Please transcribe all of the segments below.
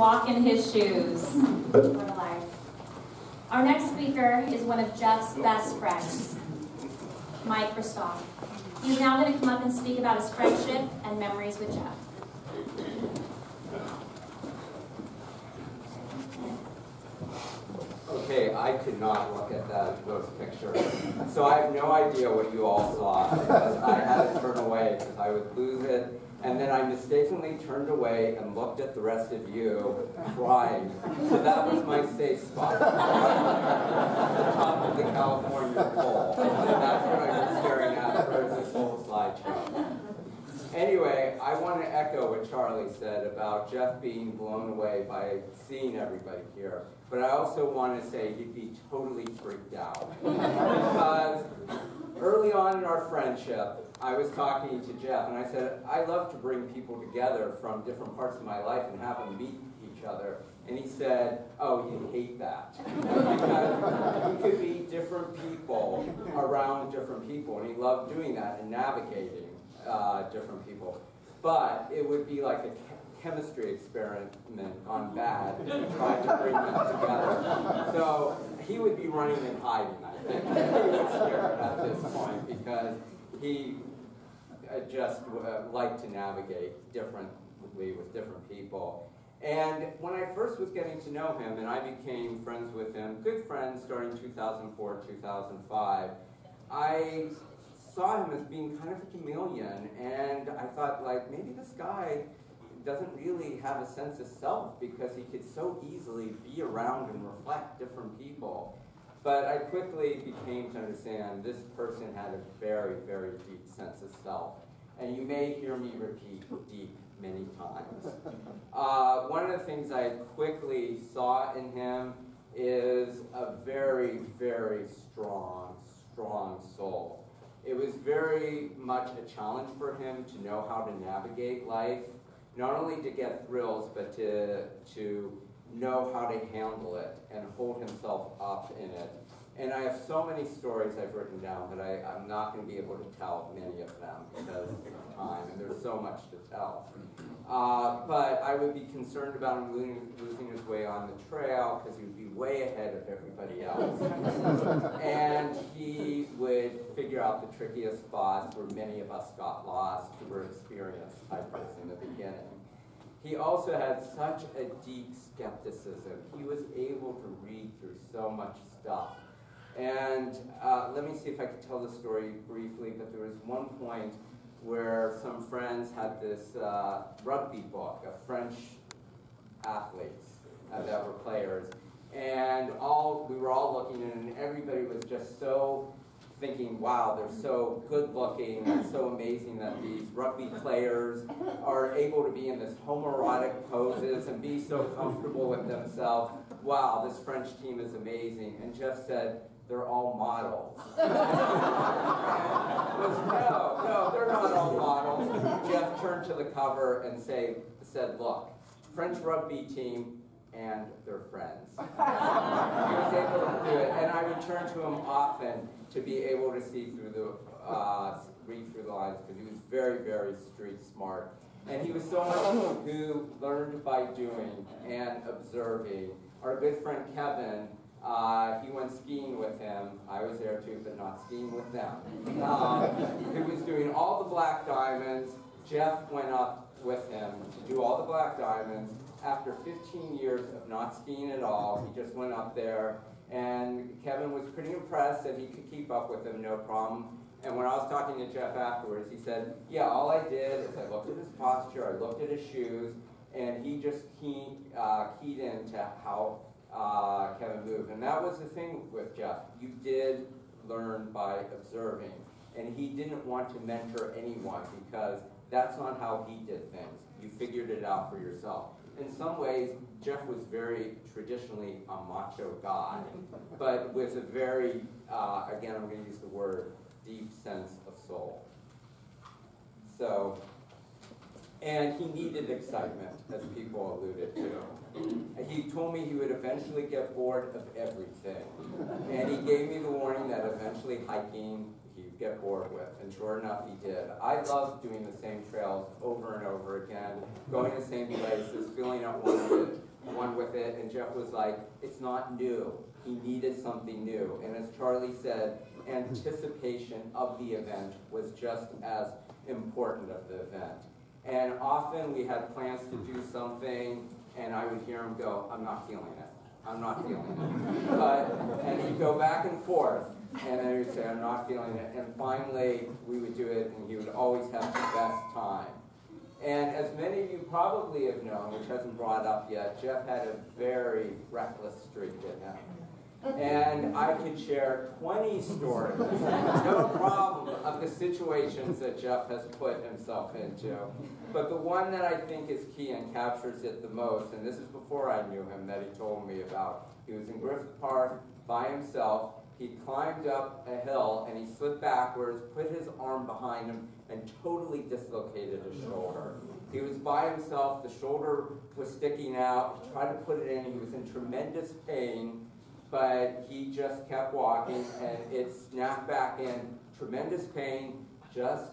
walk in his shoes. What a life. Our next speaker is one of Jeff's best friends, Mike Kristoff. He's now going to come up and speak about his friendship and memories with Jeff. Okay, I could not look at those pictures. So I have no idea what you all saw, because I had to turn away because I would lose it. And then I mistakenly turned away and looked at the rest of you crying. So that was my safe spot. At the top of the California pole. And that's what I was staring at for this whole slideshow. Anyway, I want to echo what Charlie said about Jeff being blown away by seeing everybody here. But I also want to say he'd be totally freaked out. Because early on in our friendship, I was talking to Jeff and I said, I love to bring people together from different parts of my life and have them meet each other. And he said, oh, he'd hate that. Because you could be different people around different people. And he loved doing that and navigating different people. But it would be like a chemistry experiment on bad, trying to bring them together. So he would be running and hiding, I think. He was scared at this point because he just liked to navigate differently with different people. And when I first was getting to know him, and I became friends with him, good friends starting 2004, 2005, I saw him as being kind of a chameleon, and I thought, like, maybe this guy doesn't really have a sense of self because he could so easily be around and reflect different people. But I quickly became to understand this person had a very, very deep sense of self. And you may hear me repeat deep many times. One of the things I quickly saw in him is a very, very strong soul. It was very much a challenge for him to know how to navigate life, not only to get thrills, but to know how to handle it and hold himself up in it. And I have so many stories I've written down that I'm not going to be able to tell many of them because of time, and there's so much to tell. But I would be concerned about him losing his way on the trail because he would be way ahead of everybody else. And he would figure out the trickiest spots where many of us got lost, who were experienced hikers in the beginning. He also had such a deep skepticism. He was able to read through so much stuff. And let me see if I can tell the story briefly, but there was one point where some friends had this rugby book of French athletes that were players. And we were all looking at it, and everybody was just so thinking, wow, they're so good looking and so amazing that these rugby players are able to be in this homoerotic poses and be so comfortable with themselves. Wow, this French team is amazing. And Jeff said, they're all models. No, they're not all models. Jeff turned to the cover and said, look, French rugby team and their friends. He was able to do it, and I would turn to him often to be able to see through read through the lines, because he was very, very street smart. And he was someone who learned by doing and observing. Our good friend Kevin, he went skiing with him. I was there too, but not skiing with them. He was doing all the black diamonds. Jeff went up with him to do all the black diamonds. After 15 years of not skiing at all, he just went up there, and Kevin was pretty impressed that he could keep up with him, no problem. And when I was talking to Jeff afterwards, he said, yeah, all I did is I looked at his posture, I looked at his shoes, and he just keyed into how Kevin moved. And that was the thing with Jeff. You did learn by observing. And he didn't want to mentor anyone because that's not how he did things. You figured it out for yourself. In some ways, Jeff was very traditionally a macho guy, but with a very, again, I'm going to use the word, deep sense of soul. So, and he needed excitement, as people alluded to. He told me he would eventually get bored of everything. And he gave me the warning that eventually hiking he'd get bored with, and sure enough he did. I loved doing the same trails over and over again, going to the same places, feeling unwanted, one with it, and Jeff was like, it's not new. He needed something new. And as Charlie said, anticipation of the event was just as important of the event. And often we had plans to do something, and I would hear him go, I'm not feeling it. I'm not feeling it. And he'd go back and forth, and then he would say, I'm not feeling it. And finally, we would do it, and he would always have the best time. And as many of you probably have known, which hasn't brought up yet, Jeff had a very reckless streak in him. And I could share 20 stories, no problem, of the situations that Jeff has put himself into. But the one that I think is key and captures it the most, and this is before I knew him, that he told me about. He was in Griffith Park by himself. He climbed up a hill and he slipped backwards, put his arm behind him, and totally dislocated his shoulder. He was by himself, the shoulder was sticking out, he tried to put it in, he was in tremendous pain. But he just kept walking, and it snapped back in. Tremendous pain, just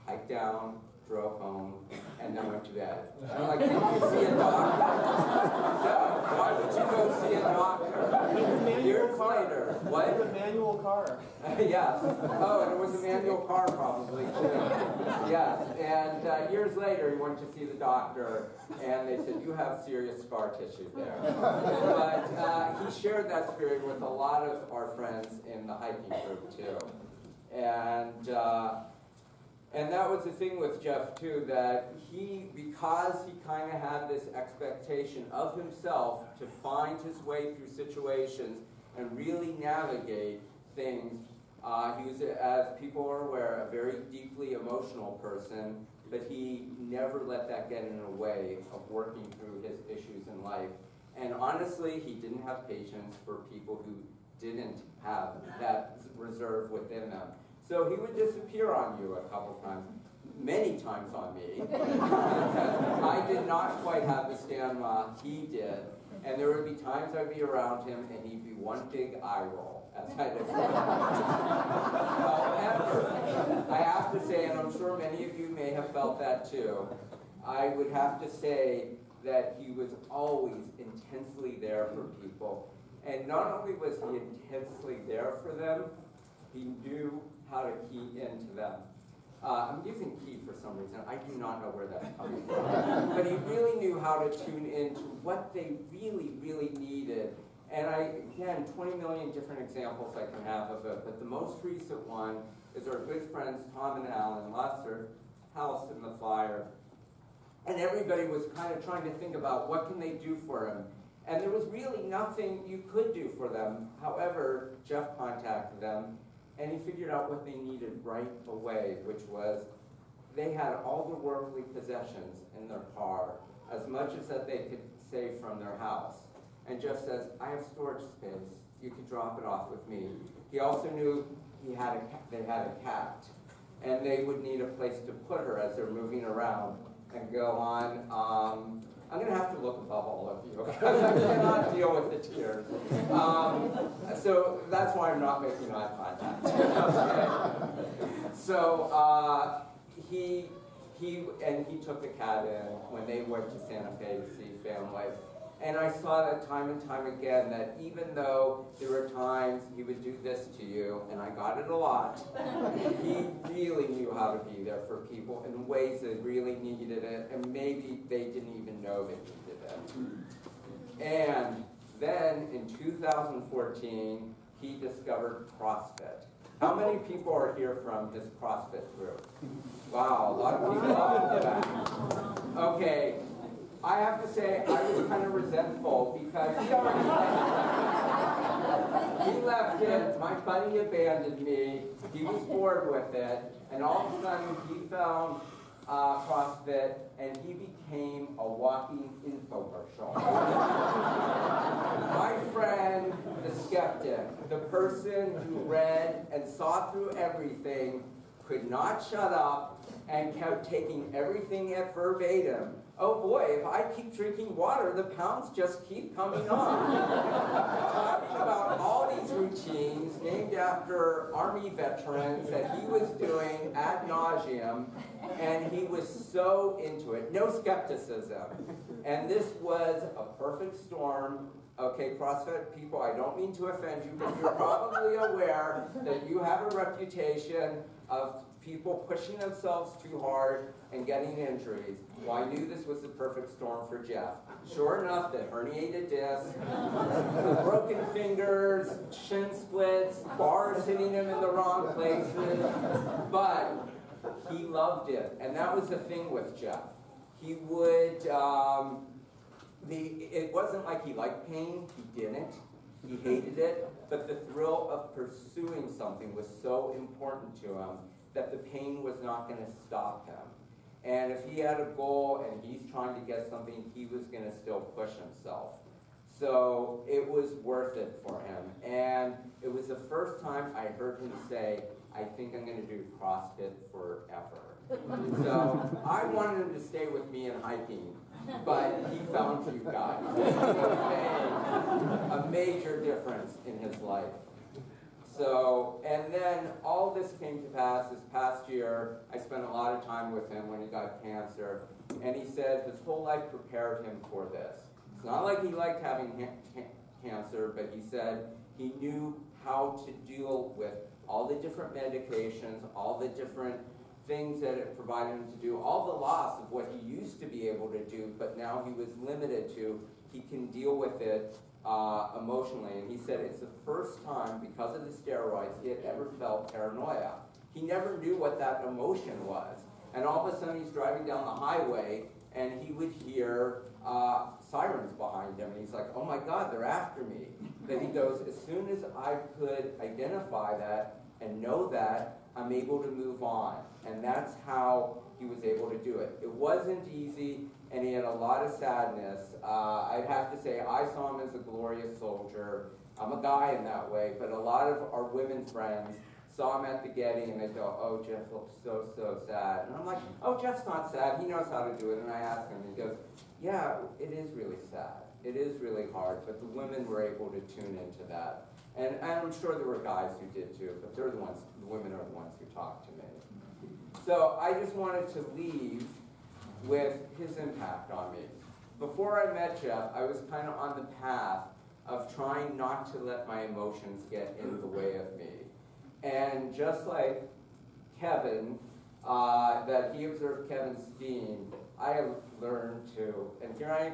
hiked down, drove home, and then went to bed. And I'm like, didn't you see a doctor? No, why would you go see a doctor? Years later. What? It was a manual car. Yes. Oh, and it was a manual car probably, too. Yes. And years later, he went to see the doctor, and they said, you have serious scar tissue there. But he shared that spirit with a lot of our friends in the hiking group, too. And that was the thing with Jeff, too, that because he kind of had this expectation of himself to find his way through situations and really navigate things, he was, as people are aware, a very deeply emotional person, but he never let that get in the way of working through his issues in life. And honestly, he didn't have patience for people who didn't have that reserve within them. So he would disappear on you a couple times, many times on me. I did not quite have the stamina he did. And there would be times I'd be around him and he'd be one big eye roll as I did. However, I have to say, and I'm sure many of you may have felt that too, I would have to say that he was always intensely there for people. And not only was he intensely there for them, he knew how to key into them. I'm using key for some reason. I do not know where that's coming from. But he really knew how to tune into what they really, really needed. And again, 20 million different examples I can have of it. But the most recent one is our good friends Tom and Alan lost their house in the fire. And everybody was kind of trying to think about what can they do for him. And there was really nothing you could do for them. However, Jeff contacted them. And he figured out what they needed right away, which was they had all the worldly possessions in their car, as much as that they could save from their house. And Jeff says, I have storage space. You could drop it off with me. He also knew they had a cat, and they would need a place to put her as they're moving around and go on. I'm going to have to look above all of you because I cannot deal with the tears. So that's why I'm not making eye contact. Okay. So he took the cat in when they went to Santa Fe to see family. And I saw that time and time again, that even though there were times he would do this to you, and I got it a lot, he really knew how to be there for people in ways that really needed it, and maybe they didn't even know they needed it. And then in 2014, he discovered CrossFit. How many people are here from this CrossFit group? Wow, a lot of people off the back. Okay. I have to say, I was kind of resentful because he already he left it, my buddy abandoned me, he was bored with it, and all of a sudden he found CrossFit and he became a walking infomercial. My friend, the skeptic, the person who read and saw through everything, could not shut up, and kept taking everything at verbatim. Oh boy, if I keep drinking water, the pounds just keep coming on. Talking about all these routines named after Army veterans that he was doing ad nauseum, and he was so into it. No skepticism. And this was a perfect storm. Okay, CrossFit people, I don't mean to offend you, but you're probably aware that you have a reputation of people pushing themselves too hard and getting injuries. Well, I knew this was the perfect storm for Jeff. Sure enough, the herniated disc, the broken fingers, shin splits, bars hitting him in the wrong places, but he loved it. And that was the thing with Jeff. He would, it wasn't like he liked pain, he didn't. He hated it, but the thrill of pursuing something was so important to him that the pain was not going to stop him. And if he had a goal and he's trying to get something, he was going to still push himself. So it was worth it for him. And it was the first time I heard him say, I think I'm going to do CrossFit forever. So I wanted him to stay with me in hiking, but he found you guys. It made a major difference in his life. So, and then all this came to pass this past year. I spent a lot of time with him when he got cancer, and he said his whole life prepared him for this. It's not like he liked having cancer, but he said he knew how to deal with all the different medications, all the different things that it provided him to do, all the loss of what he used to be able to do, but now he was limited to. He can deal with it emotionally. And he said it's the first time, because of the steroids, he had ever felt paranoia. He never knew what that emotion was. And all of a sudden he's driving down the highway and he would hear sirens behind him. And he's like, oh my God, they're after me. Then he goes, as soon as I could identify that and know that, I'm able to move on. And that's how he was able to do it. It wasn't easy, and he had a lot of sadness. I'd have to say I saw him as a glorious soldier. I'm a guy in that way, but a lot of our women friends saw him at the Getty and they go, oh, Jeff looks so, so sad. And I'm like, oh, Jeff's not sad. He knows how to do it. And I asked him, and he goes, yeah, it is really sad. It is really hard, but the women were able to tune into that. And I'm sure there were guys who did too, but they're the women are the ones who talked to me. So I just wanted to leave with his impact on me. Before I met Jeff, I was kind of on the path of trying not to let my emotions get in the way of me. And just like Kevin, that he observed Kevin's theme, I learned to, and here I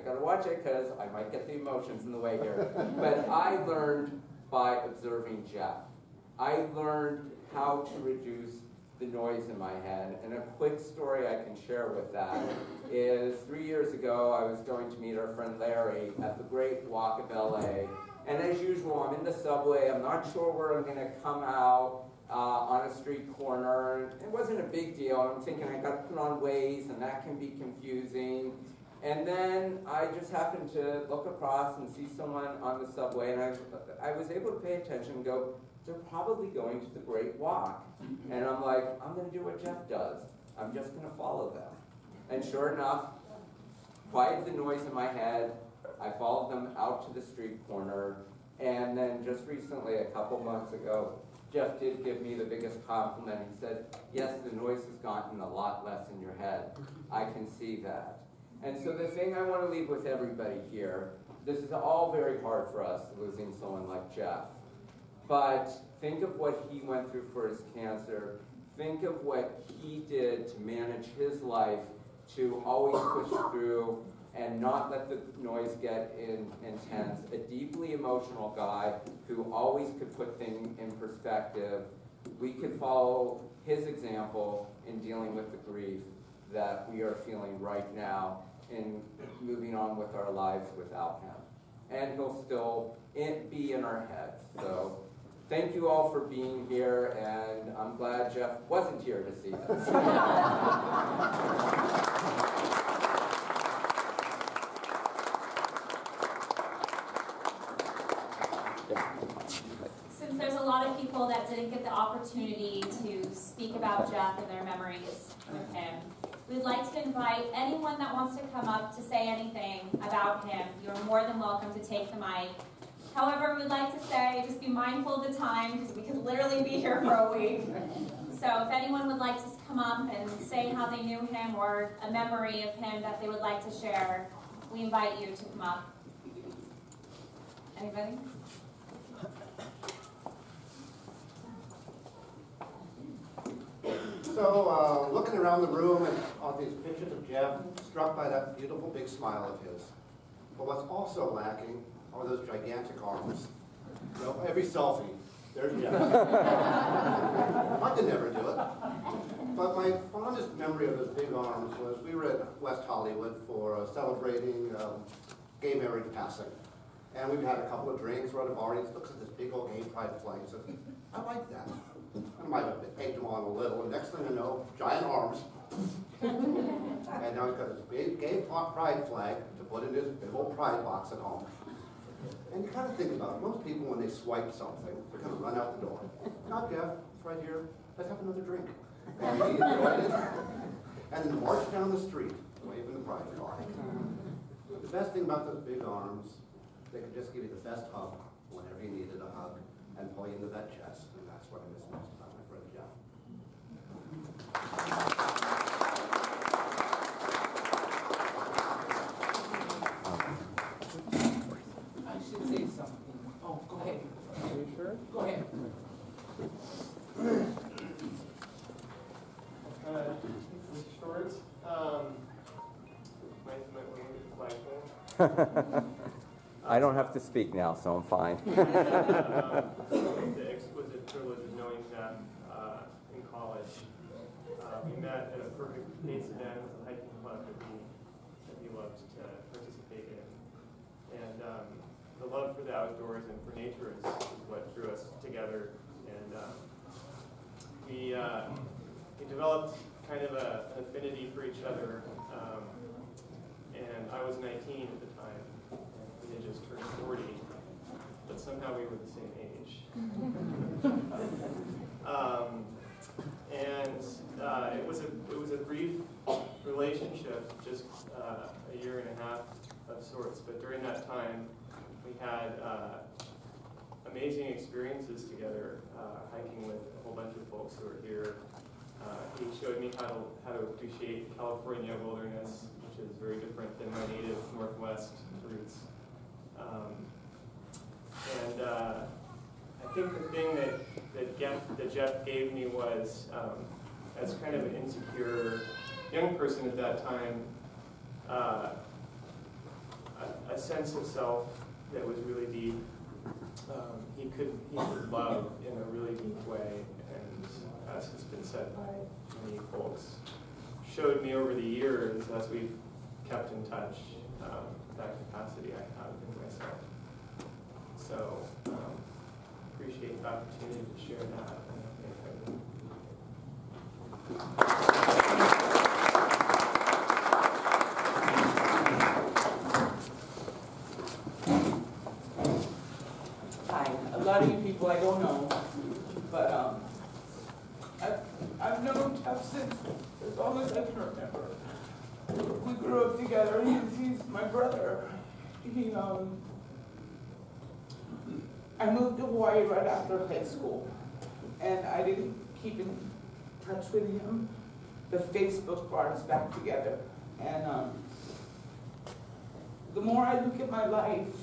gotta watch it because I might get the emotions in the way here, but I learned by observing Jeff. I learned how to reduce the noise in my head, and a quick story I can share with that is 3 years ago I was going to meet our friend Larry at the Great Walk of LA, and as usual I'm in the subway, I'm not sure where I'm gonna come out, on a street corner. It wasn't a big deal. I'm thinking I got to put on Waze and that can be confusing. And then I just happened to look across and see someone on the subway, and I was able to pay attention and go, they're probably going to the Great Walk. And I'm like, I'm going to do what Jeff does. I'm just going to follow them. And sure enough, quieted the noise in my head. I followed them out to the street corner. And then just recently, a couple months ago, Jeff did give me the biggest compliment. He said, yes, the noise has gotten a lot less in your head. I can see that. And so the thing I want to leave with everybody here, this is all very hard for us, losing someone like Jeff. But think of what he went through for his cancer. Think of what he did to manage his life, to always push through and not let the noise get intense. A deeply emotional guy who always could put things in perspective. We could follow his example in dealing with the grief that we are feeling right now in moving on with our lives without him. And he'll still be in our heads. So thank you all for being here, and I'm glad Jeff wasn't here to see this. Since there's a lot of people people that didn't get the opportunity to speak about Jeff and their memories with him. We'd like to invite anyone that wants to come up to say anything about him. You're more than welcome to take the mic. However, we'd like to say, just be mindful of the time, because we could literally be here for a week. So if anyone would like to come up and say how they knew him or a memory of him that they would like to share, we invite you to come up. Anybody? So, looking around the room and all these pictures of Jeff, struck by that beautiful big smile of his. But what's also lacking are those gigantic arms. You know, every selfie, there's Jeff. I could never do it. But my fondest memory of his big arms was we were at West Hollywood for celebrating gay marriage passing. And we had a couple of drinks, we're at a bar, and he looks at this big old gay pride flag and says, I like that. I might have egged him on a little, and next thing I know, giant arms. And now he's got this big gay pride flag to put in his big old pride box at home. And you kind of think about it. Most people, when they swipe something, they're going to run out the door. Not Jeff, it's right here. Let's have another drink. And he enjoyed it. And then marched down the street, waving the pride flag. The best thing about those big arms, they could just give you the best hug whenever you needed a hug and pull you into that chest. And that's what I miss most about my friend Jeff. I should say something. Oh, go ahead. Are you sure? Go ahead. This is short. My flagpole. I don't have to speak now, so I'm fine. The exquisite privilege of knowing Jeff in college. We met at a perfect pace event with a hiking club that he loved to participate in. And the love for the outdoors and for nature is what drew us together. And we developed kind of an affinity for each other. And I was 19 at the time. He had just turned 40, but somehow we were the same age. It was a brief relationship, just a year and a half of sorts. But during that time, we had amazing experiences together, hiking with a whole bunch of folks who are here. He showed me how to appreciate California wilderness, which is very different than my native Northwest roots. I think the thing that Jeff gave me was, as kind of an insecure young person at that time, a sense of self that was really deep. He could love in a really deep way, and as has been said by many folks, showed me over the years as we've kept in touch that capacity I have in myself. So appreciate the opportunity to share that. Hi. A lot of you people I don't know, but I've known Jeff since as long as I can remember. We grew up together. He's my brother. I moved to Hawaii right after high school, and I didn't keep in touch with him. The Facebook brought us back together, and the more I look at my life,